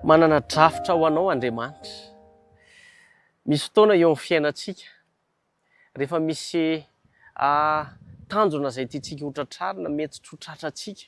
manana drafitra ho anao Andriamanitra. Misy fotoana eo amin'ny fiainantsika rehefa misy tanjona izay tiantsika hotratrarina mety tsy hotratratsika.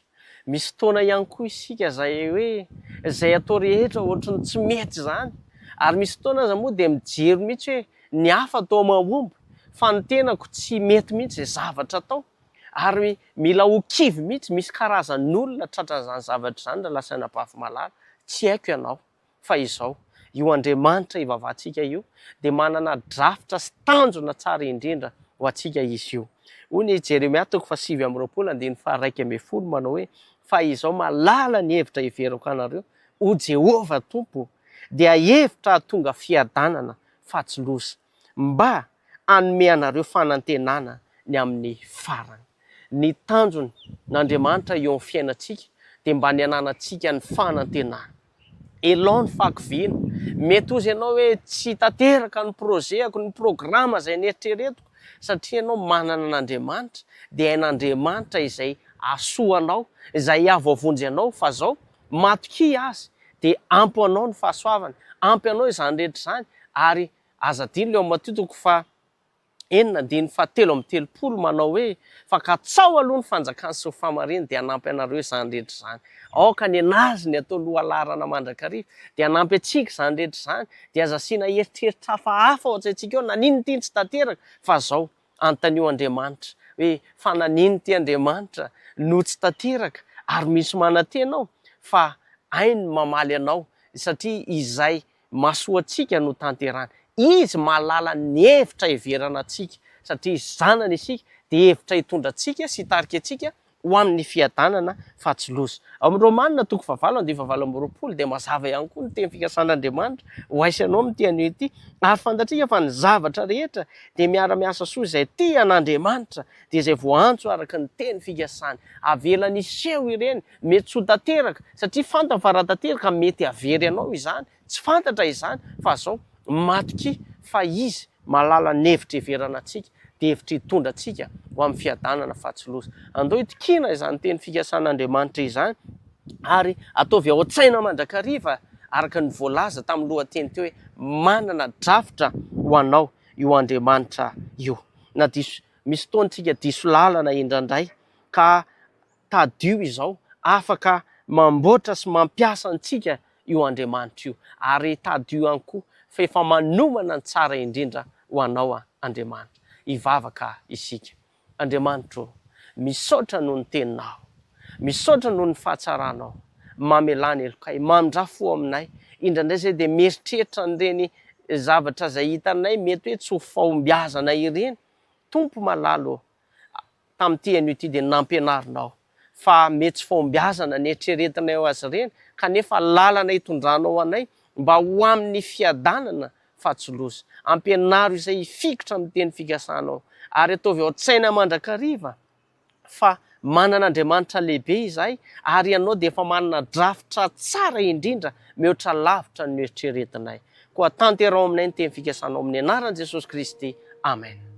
Misy fotoana ihany koa isika izay hoe izay atao rehetra ohatrany tsy mety zany. Ary misy fotoana aza moa dia mijery mihitsy hoe ny hafa atao mahomby fa ny tenako tsy mety mihitsy izay zavatra atao. Ary mila ho kivy mihitsy, misy karazan'olona tratran'izany zavatra izany raha lasa napafy malala. Tsy haiko ianao fa izao io Andriamanitra ivavahantsika io dia manana drafitra sy tanjona tsara indrindra ho antsika izy io. Hoy ny Jeremia 7:1-1 manao hoe fa izao malala ny hevitra heverako anareo o Jehovah Tompo dia hevitra hahatonga fiadanana fa tsy loza mba hanome anareo fanantenana ny amin'ny farany. Ny tanjony n'Andriamanitra eo amin'ny fiainantsika dia mba ny ananantsika ny fanantenana. Elao ny fakoviana. Mety ozy ianao hoe tsy tanteraka ny projeko, ny programa izay nieritreretiko satria ianao manana an'Andriamanitra dia hain'Andriamanitra izay asoanao, izay avavonjy anao fa zao matoki azy dia ampy anao ny fahasoavana, ampy anao izany rehetra izany ary aza adino leo Mateo 4:7 manao hoe fa katsao aloha ny fanjakany sy ny famariny dia hanampy anareo izany rehetra izany. Aoka ny anazy ny atao lohalarana mandrakariva dia hanampy antsika izany rehetra izany dia aza asiana eritreritra hafahafa ao an-tsaintsika ao nanino ty tsy tanteraka fa zao antanio Andriamanitra hoe fa nanino ty Andriamanitra no tsy tanteraka ary misy manantenao fa hainy mamaly anao satria izay mahasoa antsika no tanterana. Izy mahalala ny hevitra hiverana antsika satria zanany isika dia hevitra hitondra antsika sy hitarika antsika ho amin'ny fiadanana fa tsy loza. Amin'ny Romanina 9:20 dia mazava ihany koa ny teny fikasan'Andriamanitra ho aisanao amin'ity anio ity ary fantatsika fa ny zavatra rehetra dia miara-miasa soa izay tia an'Andriamanitra dia izay voantso araka ny teny fikasany. Avelany iseho ireny mety tsy ho tanteraka satria fantany fa raha tanteraka mety havery anao izany, tsy fantatra izany fa zao matoki fa izy malala ny hevitra hiverana antsika dia hevitra hitondra antsika ho amin'ny fiadanana fa tsy loza. Andao itikina izany teny fikasan'Andriamanitra izany ary ataovy ao an-tsaina mandrakariva araka ny voalaza tamin'ny lohateny teo hoe manana drafitra ho anao io Andriamanitra io. Na diso misy fotoantsika diso lalana indrandray ka tadio izao afaka mamboatra sy mampiasa antsika io Andriamanitra io ary tadio ihany koa fa efa manomana ny tsara indrindra ho anao Andriamanitra. Ivavaka isika. Andriamanitra, misaotra noho ny teninao, misaotra noho ny fahatsaranao, mamelany elokay, mandrafo aminay, indrandray izay dia mieritreritra n'ireny zavatra izay hitanay mety hoe tsy ho fahombiazana ireny. Tompo malalo tamin'ity anio ity dia nampianarinao fa mety tsy fahombiazana ny eritreretinay ao azy ireny kanefa lalana hitondranao anay mba ho amin'ny fiadanana fa tsy loza. Ampianaro izay hifikotra amin'ny teny fikasanao ary ataovy ao an-tsaina mandrakariva fa manan'Andriamanitra lehibe izahay ary ianao dia efa manana drafitra tsara indrindra mihoatra lavitra ny eritreretinay. Koa tanterao aminay ny teny fikasanao amin'ny anaran'i Jesosy Kristy. Amen.